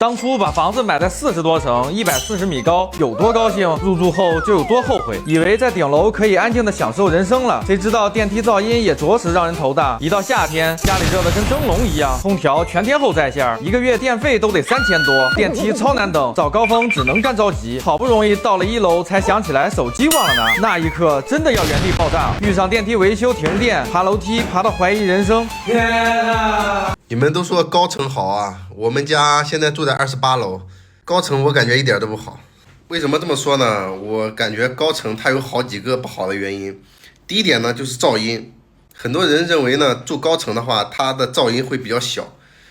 當初把房子買在40多層，140米高，有多高興，入住後就有多後悔。以為在頂樓可以安靜的享受人生了，誰知道電梯噪音也着實讓人頭大。一到夏天，家裡熱得跟蒸籠一樣，空調全天候在線，1個月電費都得3000多，電梯超難等，早高峰只能幹着急。好不容易到了1樓，才想起來手機忘了拿，那一刻真的要原地爆炸。遇上電梯維修停電，爬樓梯爬到懷疑人生。天啊！你們都說高層好啊，我們家現在住在28樓，高層我感覺一點都不好。為什麼這麼說呢？我感覺高層它有好幾個不好的原因。第一點呢，就是噪音。很多人認為呢，住高層的話，它的噪音會比較小，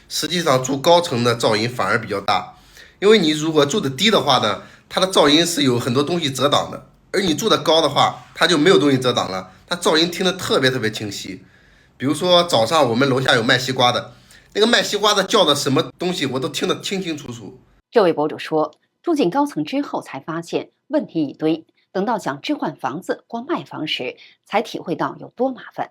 實際上住高層的噪音反而比較大。因為你如果住的低的话呢，它的噪音是有很多東西遮擋的，而你住的高的话，它就沒有東西遮擋了，它噪音聽得特別清晰。比如說早上我們樓下有賣西瓜的，那個賣西瓜的叫的什麼東西我都聽得清清楚楚。這位博主說，住進高層之後才發現問題一堆，等到想置換房子或賣房時，才體會到有多麻煩。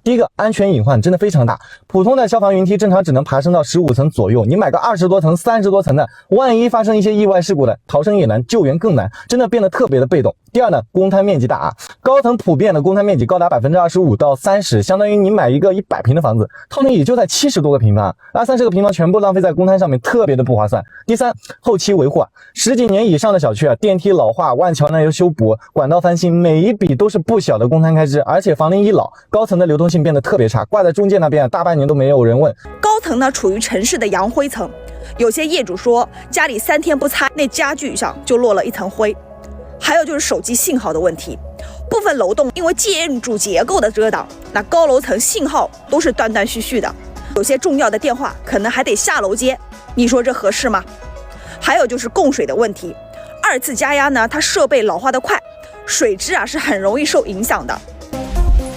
第一個，安全隱患真的非常大。普通的消防雲梯正常只能爬升到15層左右，你買個20多層、30多層的，萬一發生一些意外事故的，逃生也難，救援更難，真的變得特別的被動。第二呢，公攤面積大啊，高層普遍的公攤面積高達25%到30%，相當於你買一個100平的房子，套内也就在70多個平方，那30個平方全部浪費在公攤上面，特別的不划算。第三，後期維護啊，10幾年以上的小區啊，電梯老化，萬橋呢要修補，管道翻新，每一筆都是不小的公攤開支，而且房齡一老，高層的流动性變得特別差，掛在中介那邊大半年都沒有人問。高层呢處於城市的陽灰層，有些業主說家裡3天不擦，那家具上就落了一層灰。還有就是手機信號的問題，部分楼栋因為建築結構的遮擋，那高樓層信號都是斷斷續續的，有些重要的電話可能還得下樓接，你說這合適嗎？還有就是供水的問題，2次加壓呢，它設備老化的快，水質啊是很容易受影響的。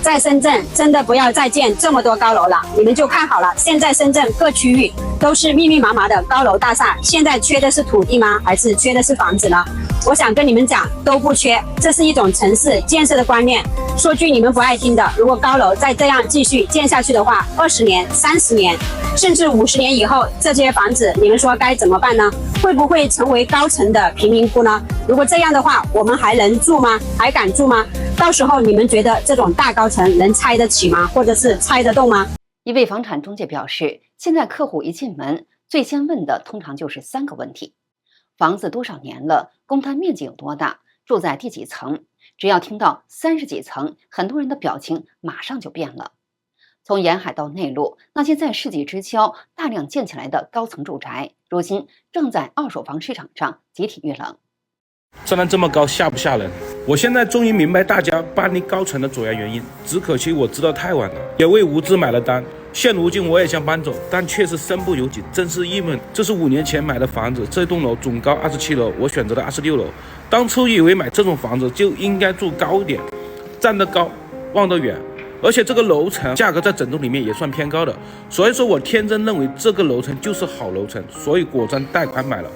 在深圳真的不要再建這麼多高樓了，你們就看好了，現在深圳各區域都是密密麻麻的高樓大廈，現在缺的是土地嗎？還是缺的是房子呢？我想跟你們講，都不缺，這是一種城市建設的觀念。說句你們不愛聽的，如果高樓再這樣繼續建下去的話，20年、30年，甚至50年以後，這些房子你們說該怎麼辦呢？會不會成為高層的貧民窟呢？如果這樣的話，我們還能住嗎？還敢住嗎？到時候你們覺得這種大高層能拆得起嗎？或者是拆得動嗎？一位房產中介表示，現在客戶一進門，最先問的通常就是3個問題：房子多少年了？公攤面積有多大？住在第幾層？只要聽到30幾層，很多人的表情馬上就變了。從沿海到內陸，那些在世紀之交大量建起來的高层住宅，如今正在二手房市场上集體遇冷。虽然這麼高嚇不嚇人？我現在終於明白大家搬離高層的主要原因，只可惜我知道太晚了，也為無知買了單。現如今我也想搬走，但卻是身不由己，真是鬱悶。這是5年前買的房子，這棟樓總高27樓，我選擇了26樓。當初以為買這種房子就應該住高一點，站得高，望得遠，而且這個樓層價格在整棟裡面也算偏高的，所以說我天真認為這個樓層就是好樓層，所以果真貸款買了。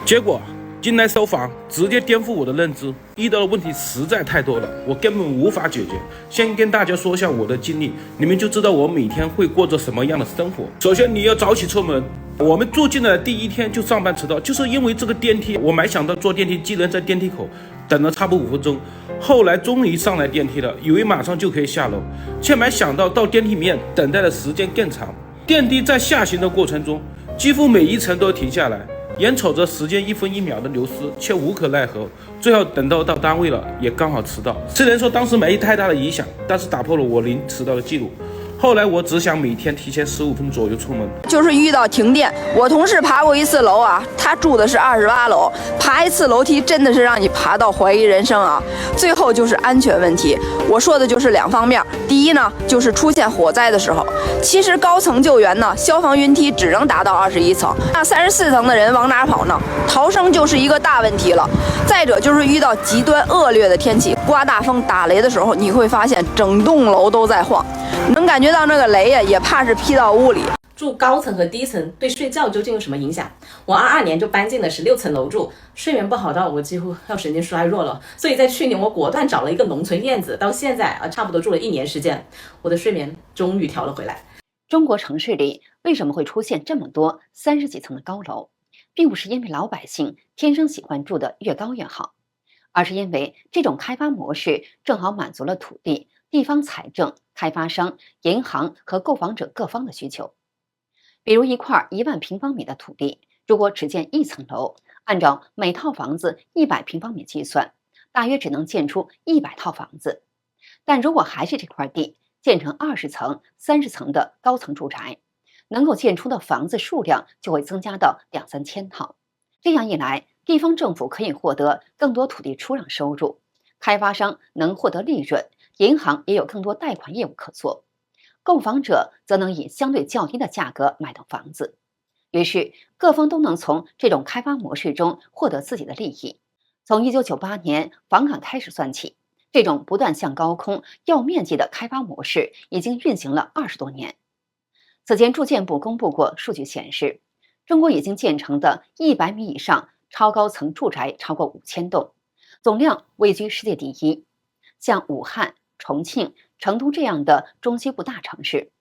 結果進來收房，直接顛覆我的認知，遇到的問題實在太多了，我根本無法解決。先跟大家說一下我的經歷，你們就知道我每天會過着什麼樣的生活。首先你要早起出門，我們住進來第1天就上班遲到，就是因為這個電梯，我沒想到坐電梯竟然在電梯口等了差不多5分鐘，後來終於上來電梯了，以為馬上就可以下樓，卻沒想到到電梯裡面等待的時間更長。電梯在下行的過程中，幾乎每一層都停下來，眼瞅着時間1分1秒的流失，卻無可奈何。最後等到單位了，也剛好遲到。雖然說當時沒太大的影響，但是打破了我零遲到的記錄。後來我只想每天提前15分左右出門。就是遇到停電，我同事爬過1次樓啊，他住的是28樓，爬1次樓梯真的是讓你爬到懷疑人生啊。最後就是安全問題，我說的就是2方面。第一呢，就是出现火災的時候，其實高層救援呢，消防雲梯只能達到21層，那34層的人往哪跑呢？逃生就是一個大問題了。再者就是遇到極端惡劣的天氣，刮大風打雷的時候，你會發現整棟樓都在晃，能感覺到那個雷呀，也怕是劈到屋裡。住高層和低層對睡覺究竟有什麼影響？我22年就搬進了16層樓住，睡眠不好到我幾乎要神經衰弱了。所以在去年我果斷找了一個農村院子，到現在差不多住了1年時間，我的睡眠終於調了回來。中國城市裡為什麼會出現這麼多30幾層的高樓？並不是因為老百姓天生喜歡住得越高越好，而是因為這種開發模式正好滿足了土地、地方財政、開發商、銀行和購房者各方的需求。比如一塊1萬平方米的土地，如果只建一層樓，按照每套房子100平方米計算，大約只能建出100套房子。但如果還是這塊地建成20層、30層的高層住宅，能夠建出的房子數量就會增加到2-3千套。這樣一來，地方政府可以獲得更多土地出讓收入，開發商能獲得利潤，銀行也有更多貸款業務可做，購房者則能以相對較低的價格買到房子。於是，各方都能從這種開發模式中獲得自己的利益。從1998年房改開始算起，這種不斷向高空要面積的開發模式已經運行了20多年。此前，住建部公布過數據顯示，中國已經建成的100米以上超高層住宅超過5000棟，總量位居世界第一。像武漢、重慶、成都這樣的中西部大城市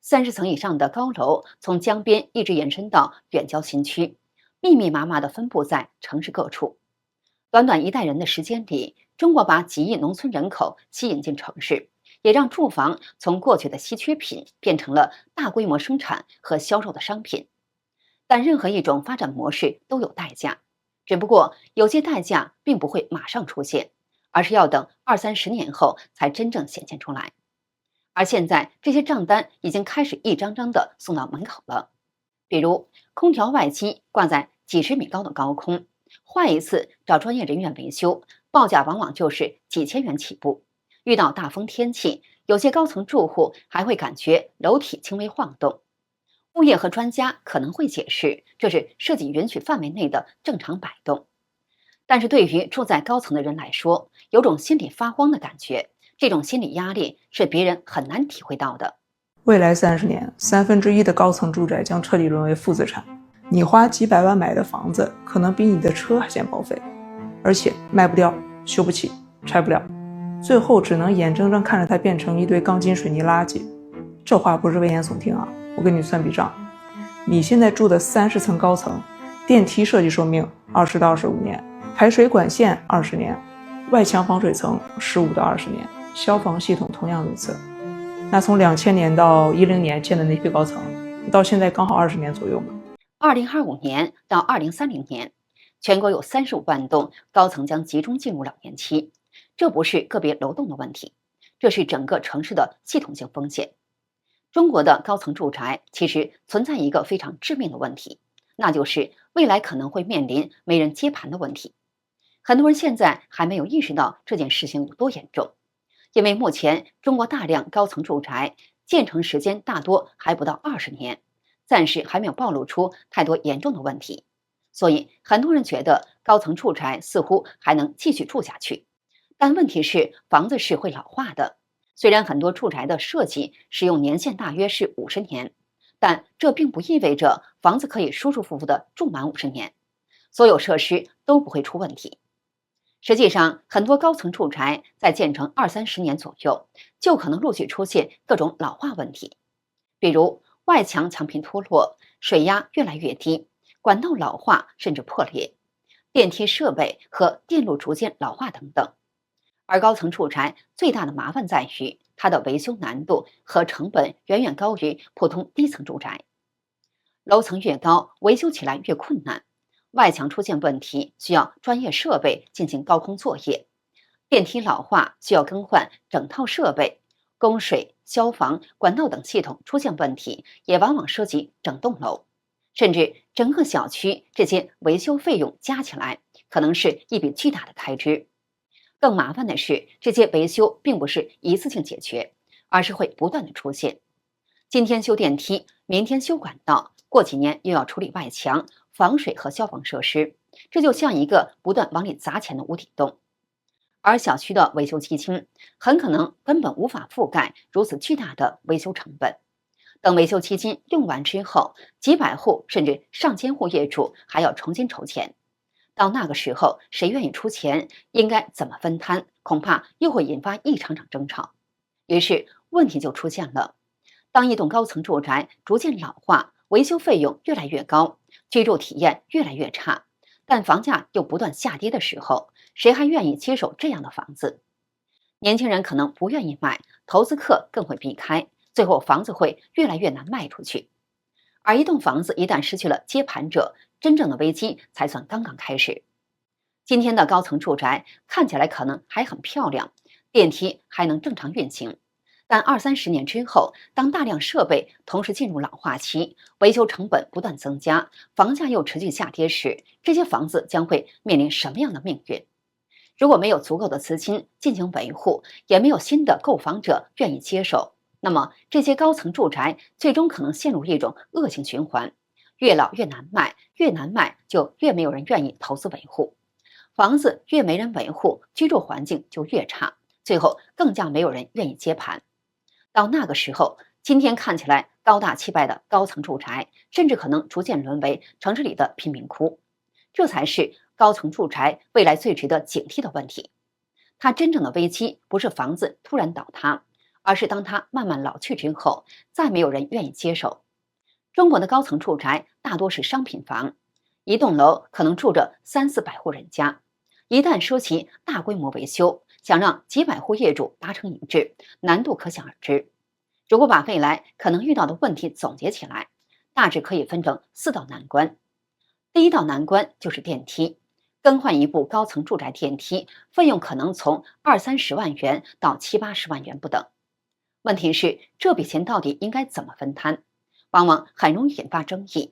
，30層以上的高樓從江邊一直延伸到遠郊新區，密密麻麻地分布在城市各處。短短1代人的時間裡，中國把幾億農村人口吸引進城市，也讓住房從過去的稀缺品變成了大規模生產和銷售的商品。但任何一種發展模式都有代價，只不過有些代價並不會馬上出現，而是要等20-30年後才真正顯現出來。而現在，這些賬單已經開始一張張地送到門口了。比如，空調外機掛在幾十米高的高空，壞一次找專業人員維修，報價往往就是幾千元起步。遇到大風天氣，有些高層住戶還會感覺樓體輕微晃動。物業和專家可能會解釋，這是設計允許範圍內的正常擺動。但是對於住在高層的人來說，有種心裡發慌的感覺，這種心理壓力是別人很難體會到的。未來30年，1/3的高層住宅将徹底淪為負資產。你花幾百萬買的房子，可能比你的車還嫌報廢，而且賣不掉、修不起、拆不了，最後只能眼睜睜看着它變成一堆鋼筋水泥垃圾。這話不是危言聳聽啊！我給你算筆賬，你現在住的30層高層，電梯設計壽命20到25年，排水管線20年，外牆防水層15到20年，消防系統同樣如此。那從2000年到10年建的那批高層，到現在剛好20年左右嘛。2025年到2030年，全国有35萬棟高層將集中進入老年期。這不是個別樓棟的問題，這是整個城市的系統性風險。中國的高層住宅其實存在一個非常致命的問題，那就是未來可能會面臨沒人接盤的問題。很多人現在還沒有意識到這件事情有多嚴重，因為目前中國大量高層住宅建成時間大多還不到20年，暫時還沒有暴露出太多嚴重的問題，所以很多人覺得高層住宅似乎還能繼續住下去。但問題是，房子是會老化的。雖然很多住宅的設計使用年限大約是50年，但這並不意味着房子可以舒舒服服地住滿50年，所有設施都不會出問題。實際上，很多高層住宅在建成20-30年左右，就可能陸續出現各種老化問題，比如外牆牆皮脫落、水壓越來越低、管道老化甚至破裂、電梯設備和電路逐漸老化等等。而高層住宅最大的麻煩在於，它的維修難度和成本遠遠高於普通低層住宅。樓層越高，維修起來越困難。外牆出現問題，需要專業設備進行高空作業；電梯老化，需要更換整套設備；供水、消防、管道等系統出現問題，也往往涉及整棟樓，甚至整個小區。這些維修費用加起來，可能是一筆巨大的開支。更麻煩的是，這些維修並不是一次性解決，而是會不斷的出現。今天修電梯，明天修管道，過幾年又要處理外牆、防水和消防設施，這就像一個不斷往裡砸錢的無底洞。而小區的維修基金很可能根本無法覆蓋如此巨大的維修成本。等維修基金用完之後，幾百戶甚至上千戶業主還要重新籌錢。到那個時候，誰願意出錢，應該怎麼分攤，恐怕又會引發一場場爭吵。於是問題就出現了，當一棟高層住宅逐漸老化，維修費用越來越高，居住體驗越來越差，但房價又不斷下跌的時候，誰還願意接手這樣的房子？年輕人可能不願意買，投資客更會避開，最後房子會越來越難賣出去。而一棟房子一旦失去了接盤者，真正的危機才算剛刚開始。今天的高層住宅看起來可能還很漂亮，電梯還能正常運行，但20-30年之後，當大量設備同時進入老化期，維修成本不斷增加，房價又持續下跌時，這些房子將會面臨什麼樣的命運？如果沒有足夠的資金進行維護，也沒有新的購房者願意接手，那麼這些高層住宅最終可能陷入一種惡性循環，越老越難賣，越難賣就越沒有人願意投資維護，房子越沒人維護，居住環境就越差，最後更加沒有人願意接盤。到那個時候，今天看起來高大气派的高層住宅，甚至可能逐漸淪為城市裡的貧民窟。這才是高層住宅未來最值得警惕的問題。它真正的危機不是房子突然倒塌，而是當它慢慢老去之後，再沒有人願意接手。中國的高層住宅大多是商品房，一棟樓可能住着300-400戶人家，一旦涉及大規模維修，想讓幾百戶業主達成一致，難度可想而知。如果把未來可能遇到的問題總結起來，大致可以分成4道難關。第一道難關就是電梯，更換一部高層住宅電梯，費用可能從20-30萬元到70-80萬元不等。問題是，這筆錢到底應該怎麼分攤？往往很容易引發爭議。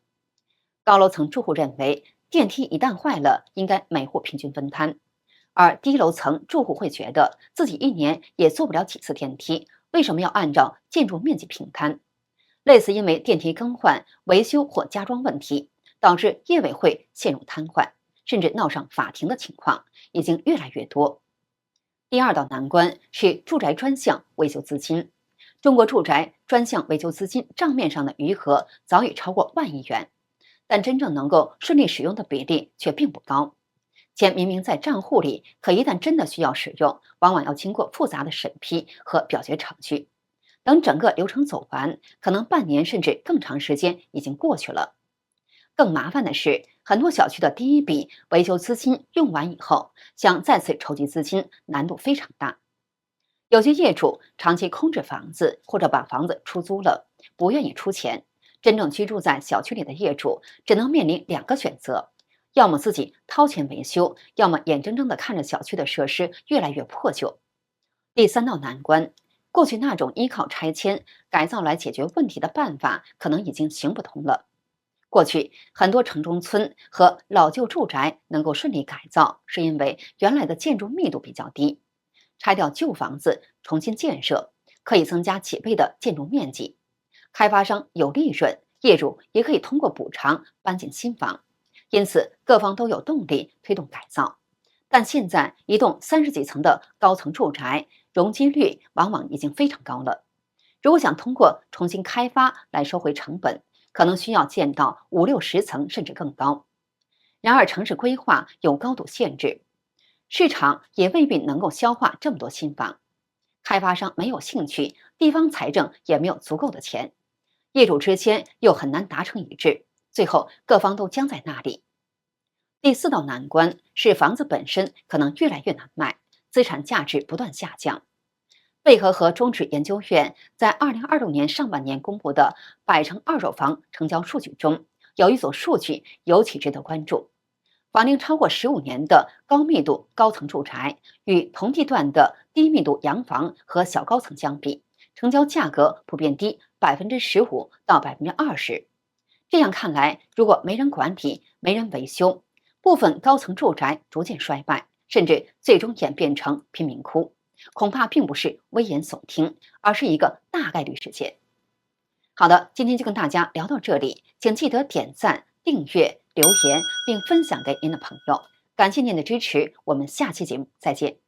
高樓層住戶認為，電梯一旦壞了，應該每戶平均分攤。而低樓層住戶會覺得自己一年也坐不了幾次電梯，為什麼要按照建築面積平攤？類似因為電梯更換、維修或加裝問題，導致業委會陷入癱瘓，甚至鬧上法庭的情況已經越來越多。第二道難關是住宅專項維修資金。中國住宅專項維修資金賬面上的餘額早已超過萬億元，但真正能夠順利使用的比例卻並不高。錢明明在賬戶裡，可一旦真的需要使用，往往要經過複雜的審批和表決程序。等整個流程走完，可能半年甚至更長時間已經過去了。更麻煩的是，很多小區的第一筆維修資金用完以後，想再次籌集資金難度非常大。有些業主長期空置房子，或者把房子出租了，不願意出錢。真正居住在小區裡的業主只能面臨2個選擇：要麼自己掏錢維修，要麼眼睜睜地看着小區的設施越來越破舊。第3道難關，過去那種依靠拆遷改造來解決問題的辦法可能已經行不通了。過去很多城中村和老舊住宅能夠順利改造，是因為原來的建築密度比較低，拆掉舊房子重新建設，可以增加幾倍的建築面積，開發商有利潤，業主也可以通過補償搬進新房，因此各方都有動力推動改造。但現在一棟30幾層的高層住宅，容積率往往已經非常高了，如果想通過重新開發來收回成本，可能需要建到50-60層甚至更高。然而城市規劃有高度限制，市場也未必能夠消化這麼多新房，開發商沒有興趣，地方財政也沒有足夠的錢，業主之間又很難達成一致，最後各方都僵在那裡。第4道難關是房子本身可能越來越难賣，資產價值不斷下降。贝壳和中指研究院在2026年上半年公布的百城二手房成交数据中，有一组數据尤其值得關注。房龄超過15年的高密度高層住宅與同地段的低密度洋房和小高層相比，成交價格普遍低15%到20%。這樣看來，如果沒人管理、沒人維修，部分高層住宅逐漸衰敗，甚至最終演變成貧民窟，恐怕並不是危言聳聽，而是一個大概率事件。好的，今天就跟大家聊到這裡，請記得點讚、訂閱、留言並分享給您的朋友，感謝您的支持，我們下期節目再見。